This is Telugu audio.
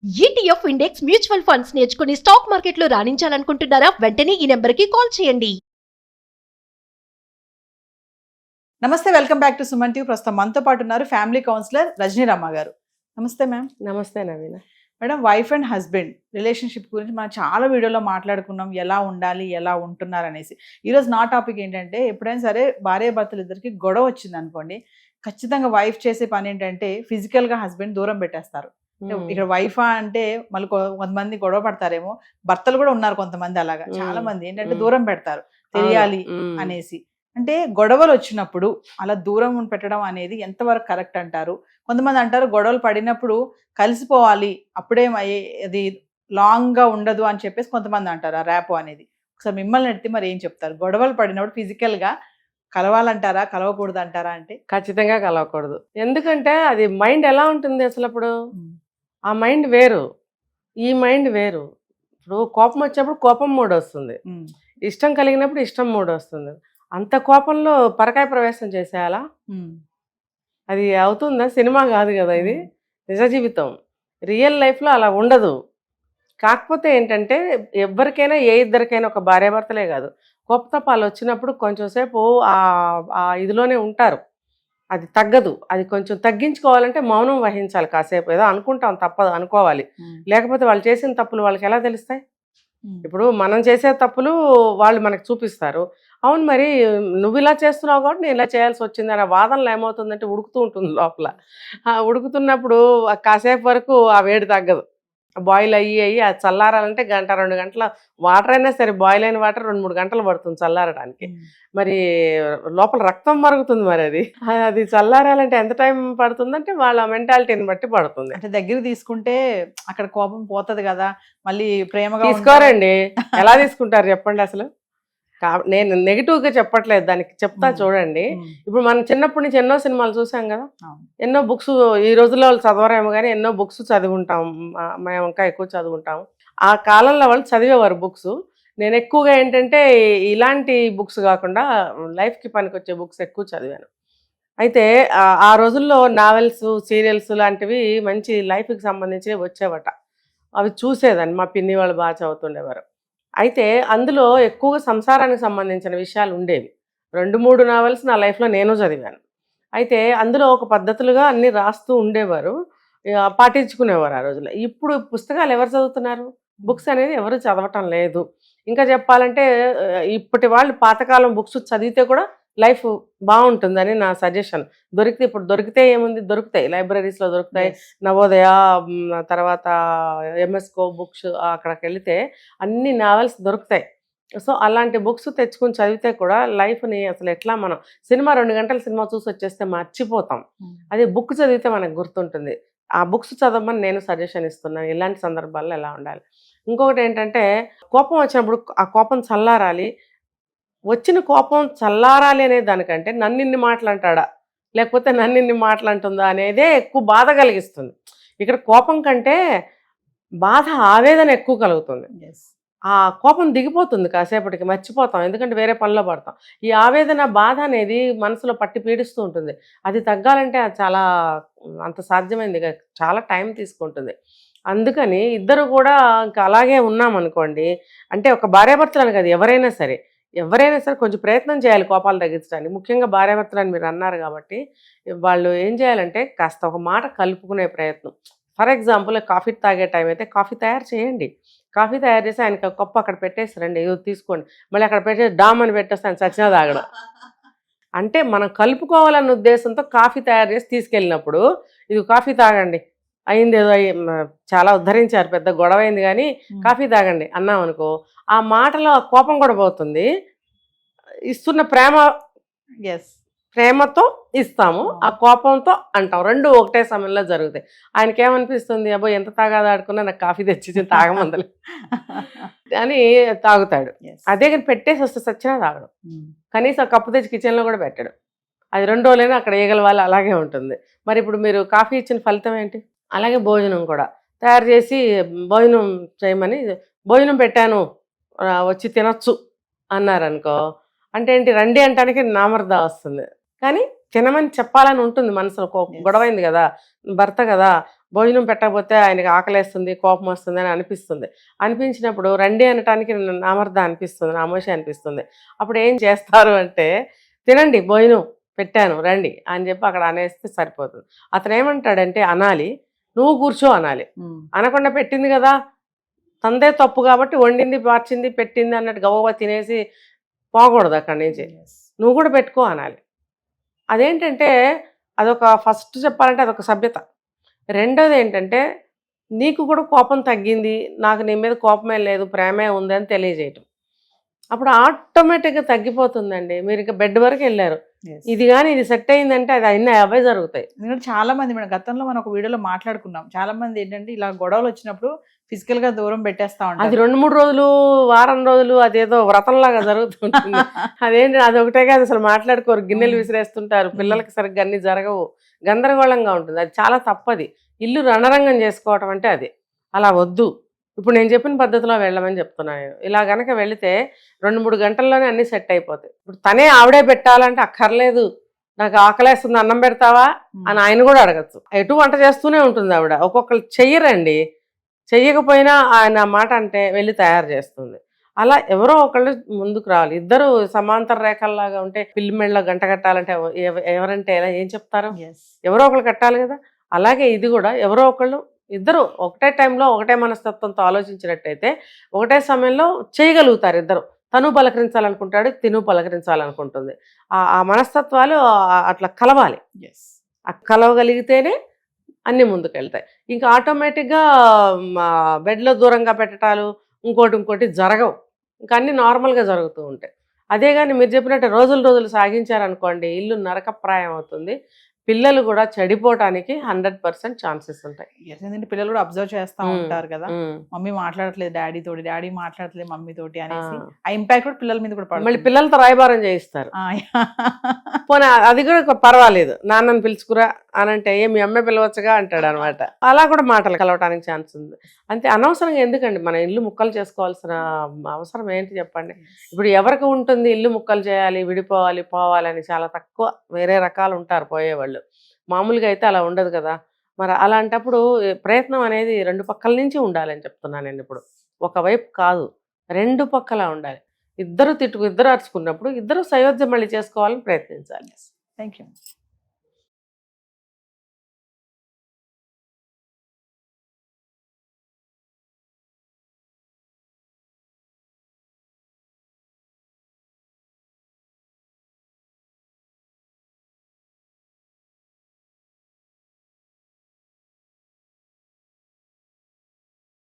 ఈటీఎఫ్ ఇండెక్స్ మ్యూచువల్ ఫండ్స్ నేర్చుకుని స్టాక్ మార్కెట్లో రాణించాలనుకుంటున్నారా? వెంటనే ఈ నెంబర్కి కాల్ చేయండి. నమస్తే, welcome back to Suman TV. ప్రస్తుతం మనతో పాటు ఉన్నారు ఫ్యామిలీ కౌన్సిలర్ రజనీ రమ్మ గారు. నమస్తే మ్యామ్. నమస్తే Naveena. Madam, wife and husband relationship గురించి మనం చాలా వీడియోలో మాట్లాడుకున్నాం, ఎలా ఉండాలి, ఎలా ఉంటున్నారు అనేసి. ఈరోజు నా టాపిక్ ఏంటంటే, ఎప్పుడైనా సరే భార్య భర్తలు ఇద్దరికి గొడవ వచ్చింది అనుకోండి, ఖచ్చితంగా వైఫ్ చేసే పని ఏంటంటే ఫిజికల్గా హస్బెండ్ దూరం పెట్టేస్తారు. ఇక్కడ వైఫ్ అంటే మళ్ళీ కొంతమంది గొడవ పడతారేమో, భర్తలు కూడా ఉన్నారు కొంతమంది అలాగా. చాలా మంది ఏంటంటే దూరం పెడతారు తెలియాలి అనేసి. అంటే గొడవలు వచ్చినప్పుడు అలా దూరం పెట్టడం అనేది ఎంతవరకు కరెక్ట్ అంటారు? కొంతమంది అంటారు గొడవలు పడినప్పుడు కలిసిపోవాలి, అప్పుడే అది లాంగ్ గా ఉండదు అని చెప్పేసి కొంతమంది అంటారు ఆ ర్యాపో అనేది. ఒకసారి మిమ్మల్ని అడిగితే మరి ఏం చెప్తారు? గొడవలు పడినప్పుడు ఫిజికల్ గా కలవాలంటారా, కలవకూడదు అంటారా? అంటే ఖచ్చితంగా కలవకూడదు. ఎందుకంటే అది మైండ్ ఎలా ఉంటుంది అసలు? అప్పుడు ఆ మైండ్ వేరు, ఈ మైండ్ వేరు. ఇప్పుడు కోపం వచ్చినప్పుడు కోపం మూడ్ వస్తుంది, ఇష్టం కలిగినప్పుడు ఇష్టం మూడ్ వస్తుంది. అంత కోపంలో పరకాయ ప్రవేశం చేసేయాలా? అది అవుతుందా? సినిమా కాదు కదా ఇది, నిజ జీవితం. రియల్ లైఫ్లో అలా ఉండదు. కాకపోతే ఏంటంటే ఎవరికైనా, ఏ ఇద్దరికైనా, ఒక భార్యాభర్తలే కాదు, కోపతాపాలు వచ్చినప్పుడు కొంచెం సేపు ఆ ఇదిలోనే ఉంటారు. అది తగ్గదు. అది కొంచెం తగ్గించుకోవాలంటే మౌనం వహించాలి కాసేపు. ఏదో అనుకుంటాం, తప్పదు, అనుకోవాలి. లేకపోతే వాళ్ళు చేసిన తప్పులు వాళ్ళకి ఎలా తెలుస్తాయి? ఇప్పుడు మనం చేసే తప్పులు వాళ్ళు మనకు చూపిస్తారు. అవును, మరి నువ్వు ఇలా చేస్తున్నావు కాబట్టి నేను ఇలా చేయాల్సి వచ్చింది అనే వాదనలు ఏమవుతుందంటే ఉడుకుతూ ఉంటుంది లోపల. ఉడుకుతున్నప్పుడు కాసేపు వరకు ఆ వేడి తగ్గదు. బాయిల్ అయ్యి అది చల్లారాలంటే గంట 2 గంటల వాటర్ అయినా సరే, బాయిల్ అయిన వాటర్ 2-3 గంటలు పడుతుంది చల్లారడానికి. మరి లోపల రక్తం మరుగుతుంది. మరి అది చల్లారాలంటే ఎంత టైం పడుతుందంటే వాళ్ళ మెంటాలిటీని బట్టి పడుతుంది. అంటే దగ్గర తీసుకుంటే అక్కడ కోపం పోతుంది కదా, మళ్ళీ ప్రేమగా తీసుకోరండి. ఎలా తీసుకుంటారు చెప్పండి అసలు? నేను నెగిటివ్గా చెప్పట్లేదు, దానికి చెప్తా చూడండి. ఇప్పుడు మనం చిన్నప్పటి నుంచి ఎన్నో సినిమాలు చూసాం కదా, ఎన్నో బుక్స్. ఈ రోజుల్లో వాళ్ళు చదవరేమో కానీ ఎన్నో బుక్స్ చదివి ఉంటాం. మేము ఇంకా ఎక్కువ చదువుకుంటాం. ఆ కాలంలో వాళ్ళు చదివేవారు బుక్స్. నేను ఎక్కువగా ఏంటంటే ఇలాంటి బుక్స్ కాకుండా లైఫ్కి పనికొచ్చే బుక్స్ ఎక్కువ చదివాను. అయితే ఆ రోజుల్లో నావెల్స్, సీరియల్స్ లాంటివి మంచి లైఫ్కి సంబంధించి వచ్చేవట. అవి చూసేదాన్ని, మా పిన్ని వాళ్ళు బాగా చదువుతుండేవారు. అయితే అందులో ఎక్కువగా సంసారానికి సంబంధించిన విషయాలు ఉండేవి. 2-3 నావెల్స్ నా లైఫ్లో నేను చదివాను. అయితే అందులో ఒక పద్ధతులుగా అన్నీ రాస్తూ ఉండేవారు, పాటించుకునేవారు ఆ రోజుల్లో. ఇప్పుడు పుస్తకాలు ఎవరు చదువుతున్నారు? బుక్స్ అనేది ఎవరు చదవటం లేదు. ఇంకా చెప్పాలంటే ఇప్పటి వాళ్ళు పాతకాలం బుక్స్ చదివితే కూడా లైఫ్ బాగుంటుందని నా సజెషన్. ఇప్పుడు దొరికితే ఏముంది, దొరుకుతాయి, లైబ్రరీస్లో దొరుకుతాయి. నవోదయ, తర్వాత ఎంఎస్కో బుక్స్, అక్కడికి వెళితే అన్ని నావెల్స్ దొరుకుతాయి. సో అలాంటి బుక్స్ తెచ్చుకుని చదివితే కూడా లైఫ్ని అసలు ఎట్లా, మనం సినిమా 2 గంటల సినిమా చూసి వచ్చేస్తే మర్చిపోతాం. అదే బుక్ చదివితే మనకు గుర్తుంటుంది. ఆ బుక్స్ చదవమని నేను సజెషన్ ఇస్తున్నాను, ఇలాంటి సందర్భాల్లో ఎలా ఉండాలి. ఇంకొకటి ఏంటంటే, కోపం వచ్చినప్పుడు ఆ కోపం చల్లారాలి. వచ్చిన కోపం చల్లారాలి అనే దానికంటే నన్నిన్ని మాటలంటాడా, లేకపోతే నన్నిన్ని మాటలంటుందా అనేదే ఎక్కువ బాధ కలిగిస్తుంది. ఇక్కడ కోపం కంటే బాధ, ఆవేదన ఎక్కువ కలుగుతుంది. ఆ కోపం దిగిపోతుంది కాసేపటికి, మర్చిపోతాం, ఎందుకంటే వేరే పనిలో పడతాం. ఈ ఆవేదన, బాధ అనేది మనసులో పట్టి పీడిస్తూ ఉంటుంది. అది తగ్గాలంటే అది చాలా అంత సాధ్యమైంది చాలా టైం తీసుకుంటుంది. అందుకని ఇద్దరు కూడా ఇంకా అలాగే ఉన్నామనుకోండి, అంటే ఒక భార్యాభర్తలని కాదు, ఎవరైనా సరే కొంచెం ప్రయత్నం చేయాలి కోపాలు తగ్గించడానికి. ముఖ్యంగా భార్యాభర్తలని మీరు అన్నారు కాబట్టి వాళ్ళు ఏం చేయాలంటే కాస్త ఒక మాట కలుపుకునే ప్రయత్నం. ఫర్ ఎగ్జాంపుల్, కాఫీ తాగే టైం అయితే కాఫీ తయారు చేయండి. కాఫీ తయారు చేసి ఆయనకి కప్పు అక్కడ పెట్టేస్తారండి, ఇది తీసుకోండి, మళ్ళీ అక్కడ పెట్టేసి డామ్ అని పెట్టేస్తే ఆయన చచ్చినా తాగడం. అంటే మనం కలుపుకోవాలన్న ఉద్దేశంతో కాఫీ తయారు చేసి తీసుకెళ్ళినప్పుడు, ఇది కాఫీ తాగండి, అయింది ఏదో చాలా ఉద్ధరించారు, పెద్ద గొడవ అయింది కానీ కాఫీ తాగండి అన్నాం అనుకో, ఆ మాటలో కోపం కూడా పోతుంది. ఇస్తున్న ప్రేమతో ఇస్తాము, ఆ కోపంతో అంటాం, రెండు ఒకటే సమయంలో జరుగుతాయి. ఆయనకి ఏమనిపిస్తుంది, అబ్బో ఎంత తాగాదాడుకున్నా నాకు కాఫీ తెచ్చి తాగమందలే అని తాగుతాడు. అదే కానీ పెట్టేసి వస్తే సచ్చినా తాగడం, కనీసం కప్పు తెచ్చి కిచెన్లో కూడా పెట్టాడు. అది 2 రోజులైనా అక్కడ ఈగల వాళ్ళు అలాగే ఉంటుంది. మరి ఇప్పుడు మీరు కాఫీ ఇచ్చిన ఫలితం ఏంటి? అలాగే భోజనం కూడా తయారు చేసి భోజనం చేయమని, భోజనం పెట్టాను వచ్చి తినొచ్చు అన్నారనుకో, అంటే ఏంటి, రండి అంటానికి నామర్దా వస్తుంది. కానీ తినమని చెప్పాలని ఉంటుంది మనసులో. గొడవైంది కదా, భర్త కదా, భోజనం పెట్టకపోతే ఆయనకి ఆకలేస్తుంది, కోపం వస్తుంది అని అనిపించినప్పుడు రండి అనటానికి నామర్ద అనిపిస్తుంది, నామోషి అనిపిస్తుంది. అప్పుడు ఏం చేస్తారు అంటే, తినండి భోజనం పెట్టాను రండి అని చెప్పి అక్కడ అనేస్తే సరిపోతుంది. అతను ఏమంటాడంటే అనాలి, నువ్వు కూర్చో అనాలి. అనకుండా పెట్టింది కదా, తందే తప్పు కాబట్టి వండింది మార్చింది పెట్టింది అన్నట్టు గవ్వ తినేసి పోకూడదు అక్కడి నుంచి. నువ్వు కూడా పెట్టుకో అనాలి. అదేంటంటే అదొక ఫస్ట్ చెప్పాలంటే అదొక సభ్యత. రెండోది ఏంటంటే నీకు కూడా కోపం తగ్గింది, నాకు నీ మీద కోపమే లేదు ప్రేమే ఉంది అని తెలియజేయటం. అప్పుడు ఆటోమేటిక్గా తగ్గిపోతుందండి. మీరు ఇక బెడ్ వరకు వెళ్ళారు, ఇది కానీ ఇది సెట్ అయిందంటే అది అన్నీ అవే జరుగుతాయి. ఎందుకంటే చాలా మంది మేడం గతంలో మనం ఒక వీడియోలో మాట్లాడుకున్నాం, చాలా మంది ఏంటంటే ఇలా గొడవలు వచ్చినప్పుడు ఫిజికల్ గా దూరం పెట్టేస్తా ఉంటారు. అది 2-3 రోజులు, వారం రోజులు అదేదో వ్రతంలాగా జరుగుతుంటుంది. అదేంటి అదొకటే కాదు, అసలు మాట్లాడుకోరు, గిన్నెలు విసిరేస్తుంటారు, పిల్లలకి సరిగ్గా అన్ని జరగవు, గందరగోళంగా ఉంటుంది. అది చాలా తప్పది. ఇల్లు రణరంగం చేసుకోవటం అంటే అది అలా వద్దు. ఇప్పుడు నేను చెప్పిన పద్ధతిలో వెళ్ళమని చెప్తున్నాను నేను. ఇలా గనక వెళితే 2-3 గంటల్లోనే అన్ని సెట్ అయిపోతాయి. ఇప్పుడు తనే ఆవిడే పెట్టాలంటే అక్కర్లేదు, నాకు ఆకలేస్తుంది అన్నం పెడతావా అని ఆయన కూడా అడగచ్చు. ఎటు వంట చేస్తూనే ఉంటుంది ఆవిడ. ఒక్కొక్కరు చెయ్యరండి, చెయ్యకపోయినా ఆయన మాట అంటే వెళ్ళి తయారు చేస్తుంది. అలా ఎవరో ఒకళ్ళు ముందుకు రావాలి. ఇద్దరు సమాంతర రేఖల్లాగా ఉంటే పిల్లి మెళ్ళ గంట కట్టాలంటే ఎవరంటే ఎలా ఏం చెప్తారు? ఎవరో ఒకళ్ళు కట్టాలి కదా. అలాగే ఇది కూడా ఎవరో ఒకళ్ళు, ఇద్దరు ఒకటే టైంలో ఒకటే మనస్తత్వంతో ఆలోచించినట్టయితే ఒకటే సమయంలో చేయగలుగుతారు ఇద్దరు. తను పలకరించాలనుకుంటాడు, తిను పలకరించాలనుకుంటుంది. ఆ మనస్తత్వాలు అట్లా కలవాలి. కలవగలిగితేనే అన్నీ ముందుకెళ్తాయి. ఇంకా ఆటోమేటిక్గా బెడ్లో దూరంగా పెట్టడాలు ఇంకోటి జరగవు. ఇంకా అన్నీ నార్మల్గా జరుగుతూ ఉంటాయి. అదే కానీ మీరు చెప్పినట్టు రోజులు సాగించారనుకోండి, ఇల్లు నరకప్రాయం అవుతుంది. పిల్లలు కూడా చెడిపోవటానికి 100% ఛాన్సెస్ ఉంటాయి. ఎందుకంటే పిల్లలు కూడా అబ్జర్వ్ చేస్తూ ఉంటారు కదా, మమ్మీ మాట్లాడట్లేదు డాడీ తోటి, డాడీ మాట్లాడట్లేదు మమ్మీ తోటి అనేసి ఆ ఇంపాక్ట్ కూడా పిల్లల మీద కూడా పడుతుంది. మళ్ళీ పిల్లలతో రాయబారం చేయిస్తారు. పోనీ అది కూడా పర్వాలేదు, నాన్నని పిలుచుకురా అని అంటే మీ అమ్మాయి పిలవచ్చుగా అంటాడు అనమాట. అలా కూడా మాటలు కలవటానికి ఛాన్స్ ఉంది. అంతే, అనవసరంగా ఎందుకండి మన ఇల్లు ముక్కలు చేసుకోవాల్సిన అవసరం ఏంటి చెప్పండి. ఇప్పుడు ఎవరికి ఉంటుంది ఇల్లు ముక్కలు చేయాలి, విడిపోవాలి, పోవాలని? చాలా తక్కువ, వేరే రకాలు ఉంటారు పోయేవాళ్ళు. మామూలుగా అయితే అలా ఉండదు కదా. మరి అలాంటప్పుడు ప్రయత్నం అనేది 2 పక్కల నుంచి ఉండాలని చెప్తున్నాను నేను. ఇప్పుడు ఒకవైపు కాదు, 2 పక్కల ఉండాలి. ఇద్దరు అరుచుకున్నప్పుడు ఇద్దరు సయోధ్య మళ్ళీ చేసుకోవాలని ప్రయత్నించాలి. Thank you.